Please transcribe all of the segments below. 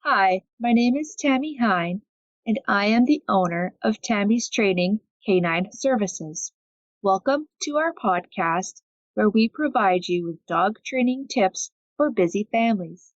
Hi, my name is Tammy Hine, and I am the owner of Tammy's Training Canine Services. Welcome to our podcast where we provide you with dog training tips for busy families.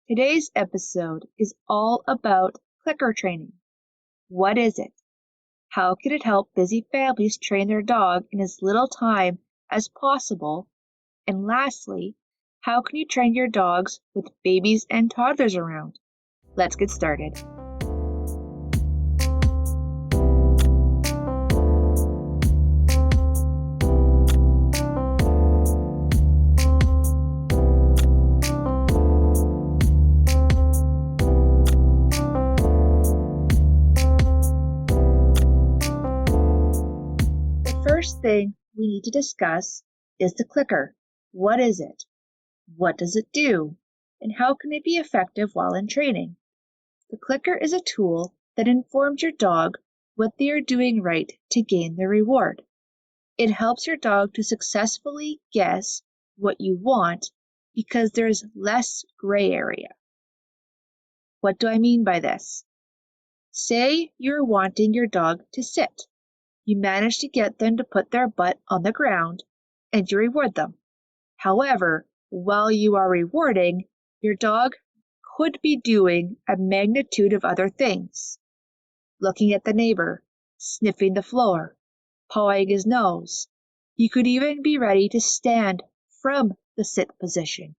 Today's episode is all about clicker training. What is it? How can it help busy families train their dog in as little time as possible? And lastly, how can you train your dogs with babies and toddlers around? Let's get started. The first thing we need to discuss is the clicker. What is it? What does it do? And how can it be effective while in training? The clicker is a tool that informs your dog what they are doing right to gain the reward. It helps your dog to successfully guess what you want because there's less gray area. What do I mean by this? Say you're wanting your dog to sit. You manage to get them to put their butt on the ground and you reward them. However, while you are rewarding, your dog could be doing a magnitude of other things. Looking at the neighbor, sniffing the floor, pawing his nose. He could even be ready to stand from the sit position.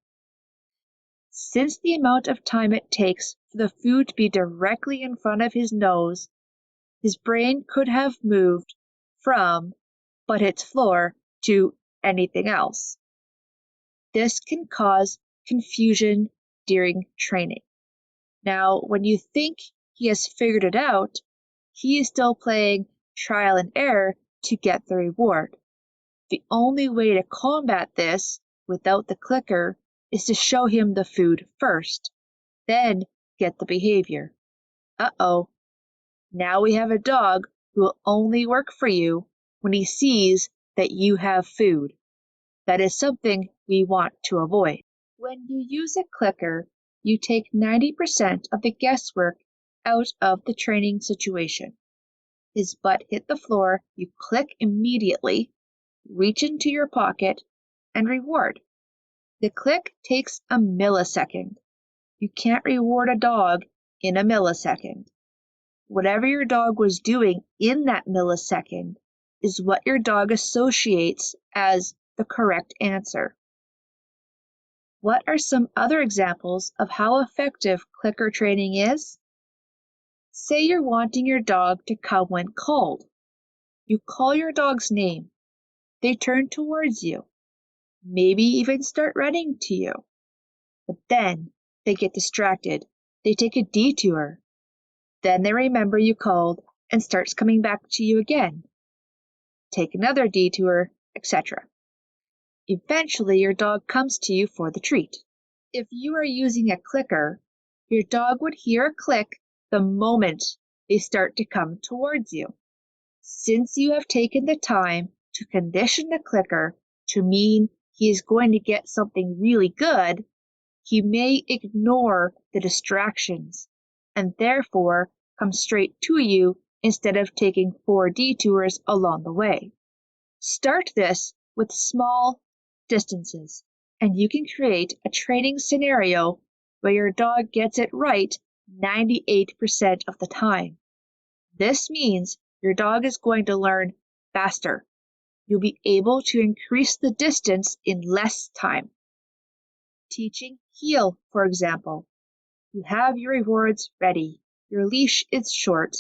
Since the amount of time it takes for the food to be directly in front of his nose, his brain could have moved from but hits floor to anything else. This can cause confusion during training. Now, when you think he has figured it out, he is still playing trial and error to get the reward. The only way to combat this without the clicker is to show him the food first, then get the behavior. Uh-oh, now we have a dog who will only work for you when he sees that you have food. That is something we want to avoid. When you use a clicker, you take 90% of the guesswork out of the training situation. His butt hit the floor, you click immediately, reach into your pocket, and reward. The click takes a millisecond. You can't reward a dog in a millisecond. Whatever your dog was doing in that millisecond is what your dog associates as the correct answer. What are some other examples of how effective clicker training is? Say you're wanting your dog to come when called. You call your dog's name. They turn towards you, maybe even start running to you. But then they get distracted. They take a detour. Then they remember you called and starts coming back to you again. Take another detour, etc. Eventually, your dog comes to you for the treat. If you are using a clicker, your dog would hear a click the moment they start to come towards you. Since you have taken the time to condition the clicker to mean he is going to get something really good, he may ignore the distractions and therefore come straight to you instead of taking 4 detours along the way. Start this with small distances, and you can create a training scenario where your dog gets it right 98% of the time. This means your dog is going to learn faster. You'll be able to increase the distance in less time. Teaching heel, for example. You have your rewards ready, your leash is short,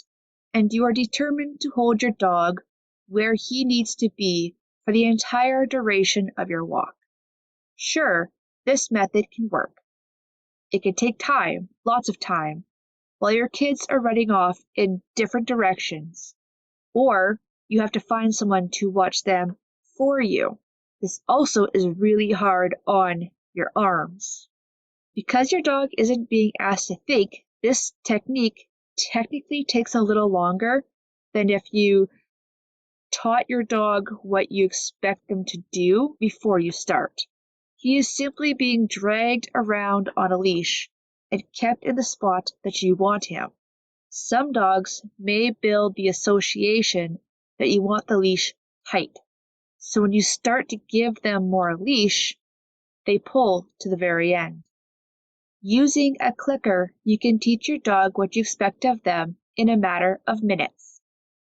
and you are determined to hold your dog where he needs to be for the entire duration of your walk. Sure, this method can work. It can take time, lots of time, while your kids are running off in different directions, or you have to find someone to watch them for you. This also is really hard on your arms. Because your dog isn't being asked to think, this technique technically takes a little longer than if you taught your dog what you expect them to do before you start. He is simply being dragged around on a leash, and kept in the spot that you want him. Some dogs may build the association that you want the leash tight. So when you start to give them more leash, they pull to the very end. Using a clicker, you can teach your dog what you expect of them in a matter of minutes.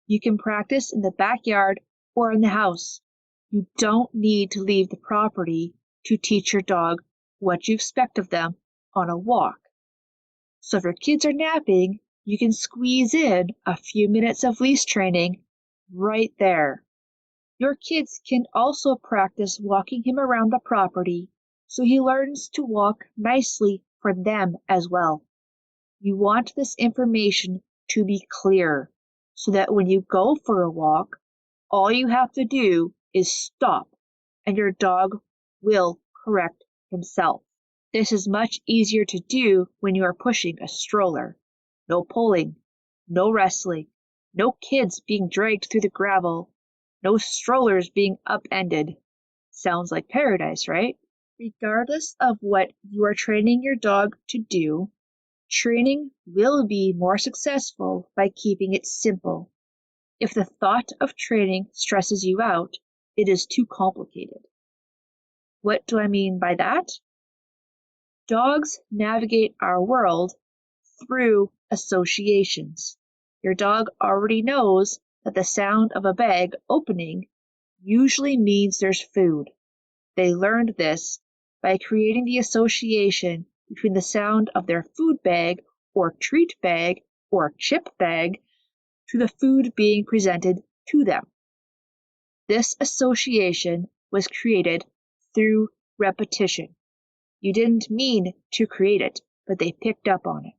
You can practice in the backyard or in the house. You don't need to leave the property to teach your dog what you expect of them on a walk. So if your kids are napping, you can squeeze in a few minutes of leash training right there. Your kids can also practice walking him around the property so he learns to walk nicely for them as well. You want this information to be clear so that when you go for a walk, all you have to do is stop and your dog will correct himself. This is much easier to do when you are pushing a stroller. No pulling, no wrestling, no kids being dragged through the gravel, no strollers being upended. Sounds like paradise, right? Regardless of what you are training your dog to do, training will be more successful by keeping it simple. If the thought of training stresses you out, it is too complicated. What do I mean by that? Dogs navigate our world through associations. Your dog already knows that the sound of a bag opening usually means there's food. They learned this by creating the association between the sound of their food bag or treat bag or chip bag to the food being presented to them. This association was created through repetition. You didn't mean to create it, but they picked up on it.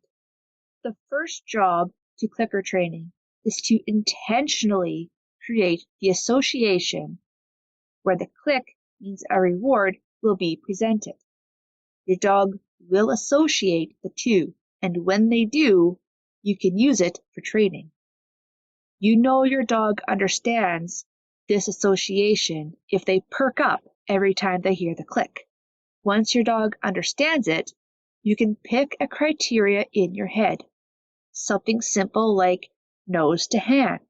The first job to clicker training is to intentionally create the association where the click means a reward will be presented. Your dog will associate the two, and when they do, you can use it for training. You know your dog understands this association if they perk up every time they hear the click. Once your dog understands it, you can pick a criteria in your head, something simple like nose to hand,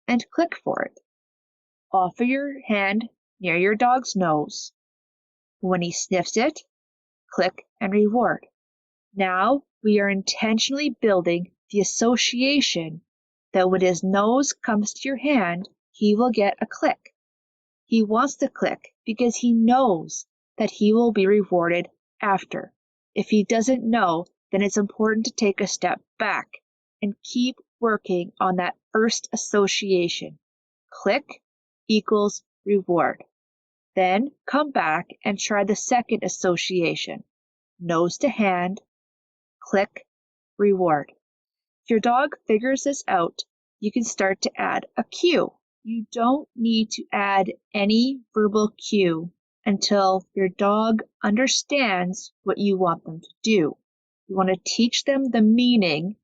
and click for it. Offer your hand near your dog's nose. When he sniffs it, click and reward. Now we are intentionally building the association that when his nose comes to your hand, he will get a click. He wants to click because he knows that he will be rewarded after. If he doesn't know, then it's important to take a step back and keep working on that first association. Click equals reward. Then come back and try the second association. Nose to hand, click, reward. If your dog figures this out, you can start to add a cue. You don't need to add any verbal cue until your dog understands what you want them to do. You want to teach them the meaning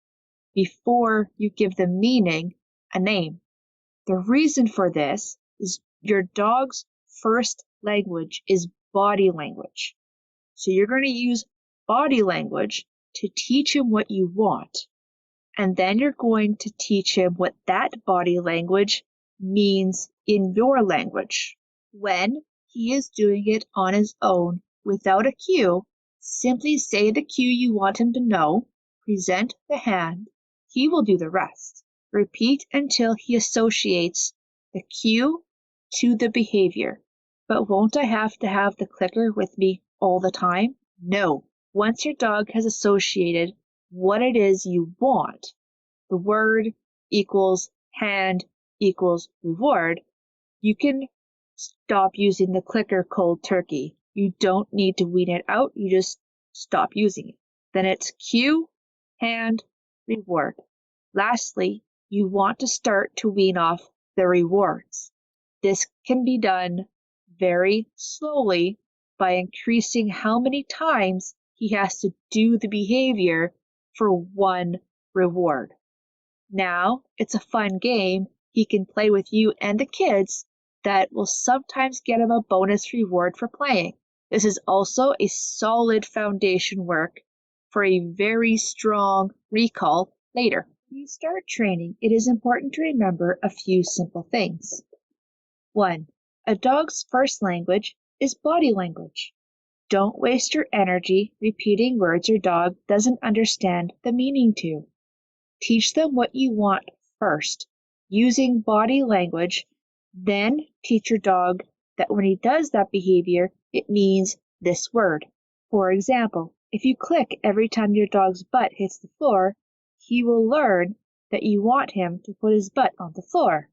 before you give the meaning a name. The reason for this is your dog's first language is body language. So you're going to use body language to teach him what you want. And then you're going to teach him what that body language means in your language. When he is doing it on his own without a cue, simply say the cue you want him to know, present the hand, he will do the rest. Repeat until he associates the cue to the behavior. But won't I have to have the clicker with me all the time? No. Once your dog has associated what it is you want, the word equals hand equals reward, you can stop using the clicker cold turkey. You don't need to wean it out, you just stop using it. Then it's cue, hand, reward. Lastly, you want to start to wean off the rewards. This can be done very slowly by increasing how many times he has to do the behavior for one reward. Now it's a fun game he can play with you and the kids that will sometimes get him a bonus reward for playing. This is also a solid foundation work for a very strong recall later. When you start training, it is important to remember a few simple things. 1. A dog's first language is body language. Don't waste your energy repeating words your dog doesn't understand the meaning to. Teach them what you want first, using body language, then teach your dog that when he does that behavior, it means this word. For example, if you click every time your dog's butt hits the floor, he will learn that you want him to put his butt on the floor.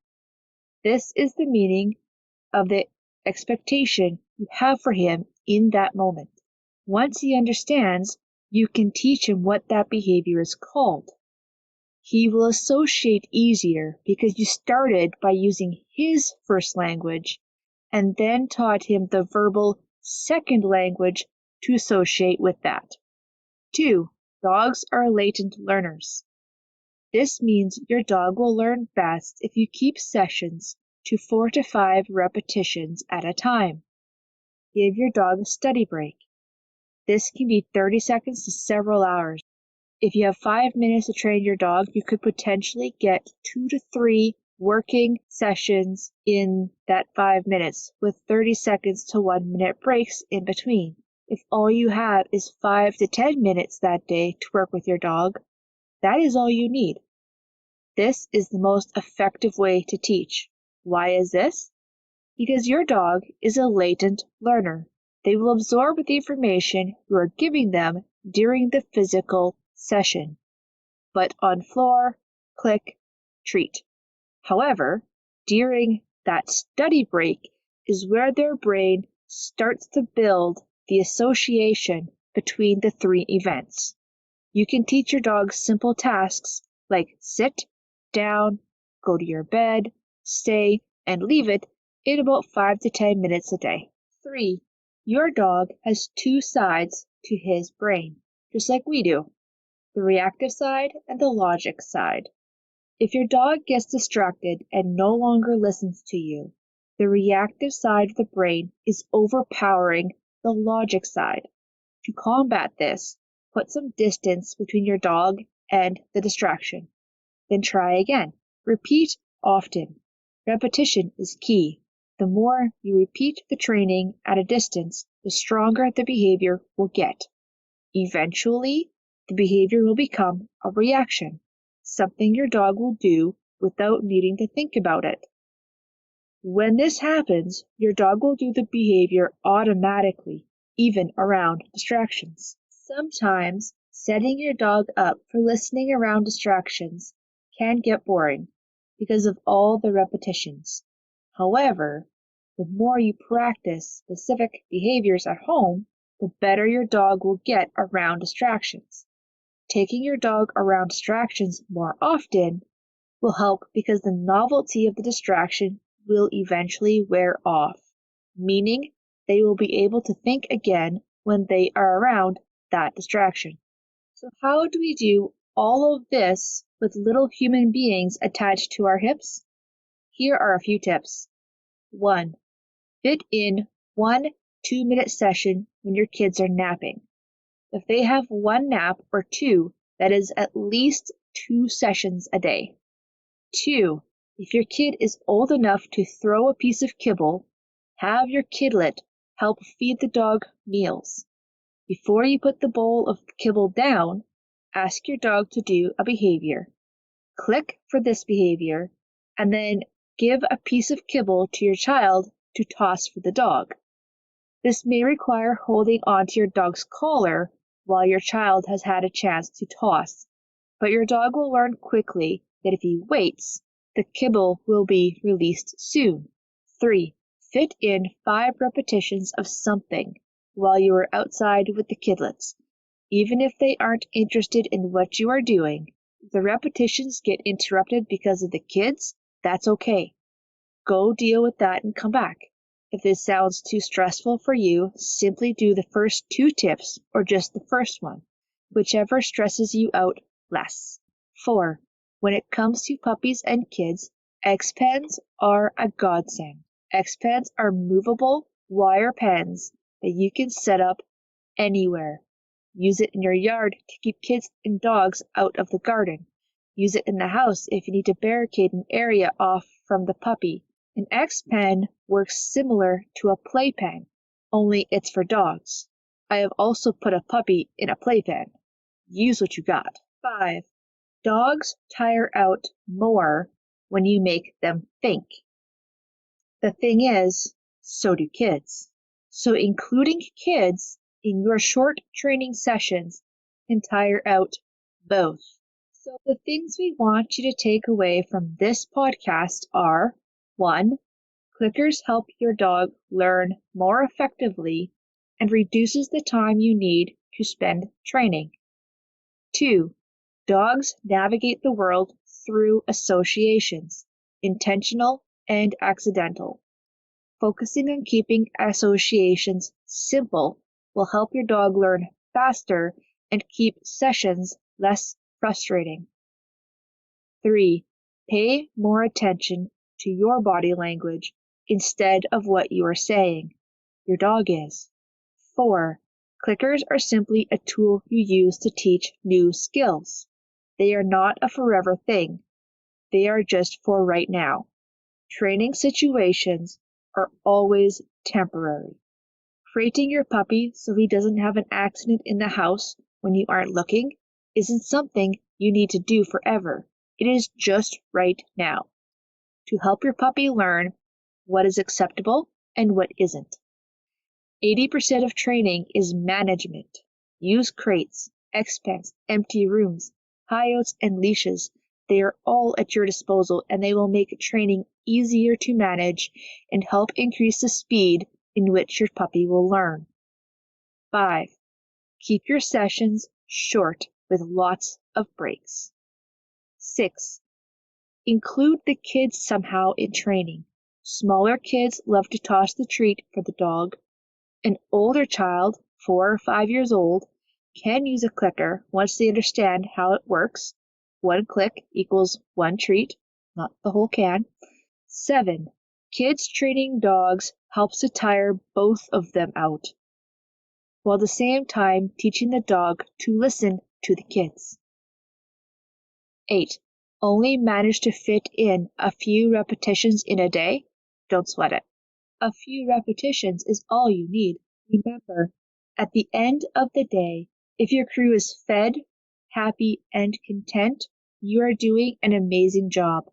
This is the meaning of the expectation you have for him in that moment. Once he understands, you can teach him what that behavior is called. He will associate easier because you started by using his first language and then taught him the verbal second language to associate with that. 2. Dogs are latent learners. This means your dog will learn best if you keep sessions to 4 to 5 repetitions at a time. Give your dog a study break. This can be 30 seconds to several hours. If you have 5 minutes to train your dog, you could potentially get 2 to 3 working sessions in that 5 minutes with 30 seconds to 1 minute breaks in between. If all you have is 5 to 10 minutes that day to work with your dog, that is all you need. This is the most effective way to teach. Why is this? Because your dog is a latent learner. They will absorb the information you are giving them during the physical session. But on floor, click, treat. However, during that study break is where their brain starts to build the association between the 3 events. You can teach your dog simple tasks like sit, down, go to your bed, stay, and leave it in about 5 to 10 minutes a day. 3. Your dog has 2 sides to his brain, just like we do, the reactive side and the logic side. If your dog gets distracted and no longer listens to you, the reactive side of the brain is overpowering the logic side. To combat this, put some distance between your dog and the distraction. Then try again. Repeat often. Repetition is key. The more you repeat the training at a distance, the stronger the behavior will get. Eventually, the behavior will become a reaction, something your dog will do without needing to think about it. When this happens, your dog will do the behavior automatically, even around distractions. Sometimes, setting your dog up for listening around distractions can get boring because of all the repetitions. However, the more you practice specific behaviors at home, the better your dog will get around distractions. Taking your dog around distractions more often will help because the novelty of the distraction will eventually wear off, meaning they will be able to think again when they are around that distraction. So how do we do all of this with little human beings attached to our hips? Here are a few tips. 1. Fit in 1 2-minute session when your kids are napping. If they have 1 nap or 2, that is at least 2 sessions a day. 2. If your kid is old enough to throw a piece of kibble, have your kidlet help feed the dog meals. Before you put the bowl of kibble down, ask your dog to do a behavior. Click for this behavior, and then give a piece of kibble to your child to toss for the dog. This may require holding onto your dog's collar while your child has had a chance to toss, but your dog will learn quickly that if he waits, the kibble will be released soon. 3. Fit in 5 repetitions of something while you are outside with the kidlets. Even if they aren't interested in what you are doing, if the repetitions get interrupted because of the kids, that's okay. Go deal with that and come back. If this sounds too stressful for you, simply do the first 2 tips or just the first one, whichever stresses you out less. 4. When it comes to puppies and kids, X-pens are a godsend. X-pens are movable wire pens that you can set up anywhere. Use it in your yard to keep kids and dogs out of the garden. Use it in the house if you need to barricade an area off from the puppy. An X-pen works similar to a playpen, only it's for dogs. I have also put a puppy in a playpen. Use what you got. 5. Dogs tire out more when you make them think. The thing is, so do kids. So including kids in your short training sessions can tire out both. So the things we want you to take away from this podcast are: 1. Clickers help your dog learn more effectively and reduces the time you need to spend training. 2. Dogs navigate the world through associations, intentional and accidental. Focusing on keeping associations simple will help your dog learn faster and keep sessions less frustrating. 3. Pay more attention to your body language instead of what you are saying. Your dog is. 4. Clickers are simply a tool you use to teach new skills. They are not a forever thing. They are just for right now. Training situations are always temporary. Crating your puppy so he doesn't have an accident in the house when you aren't looking isn't something you need to do forever. It is just right now to help your puppy learn what is acceptable and what isn't. 80% of training is management. Use crates, X-pens, empty rooms, coyotes, and leashes. They are all at your disposal and they will make training easier to manage and help increase the speed in which your puppy will learn. 5. Keep your sessions short with lots of breaks. 6. Include the kids somehow in training. Smaller kids love to toss the treat for the dog. An older child, 4 or 5 years old, can use a clicker once they understand how it works. 1 click equals 1 treat, not the whole can. 7. Kids training dogs helps to tire both of them out, while at the same time teaching the dog to listen to the kids. 8. Only manage to fit in a few repetitions in a day? Don't sweat it. A few repetitions is all you need. Remember, at the end of the day, if your crew is fed, happy, and content, you are doing an amazing job.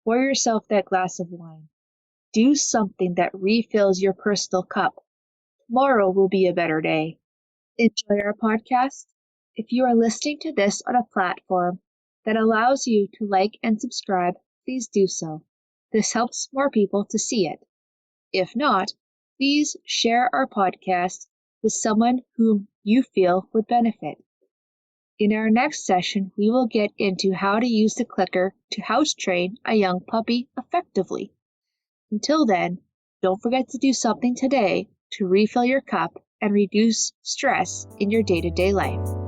Pour yourself that glass of wine. Do something that refills your personal cup. Tomorrow will be a better day. Enjoy our podcast? If you are listening to this on a platform that allows you to like and subscribe, please do so. This helps more people to see it. If not, please share our podcast with someone whom you feel would benefit. In our next session, we will get into how to use the clicker to house train a young puppy effectively. Until then, don't forget to do something today to refill your cup and reduce stress in your day-to-day life.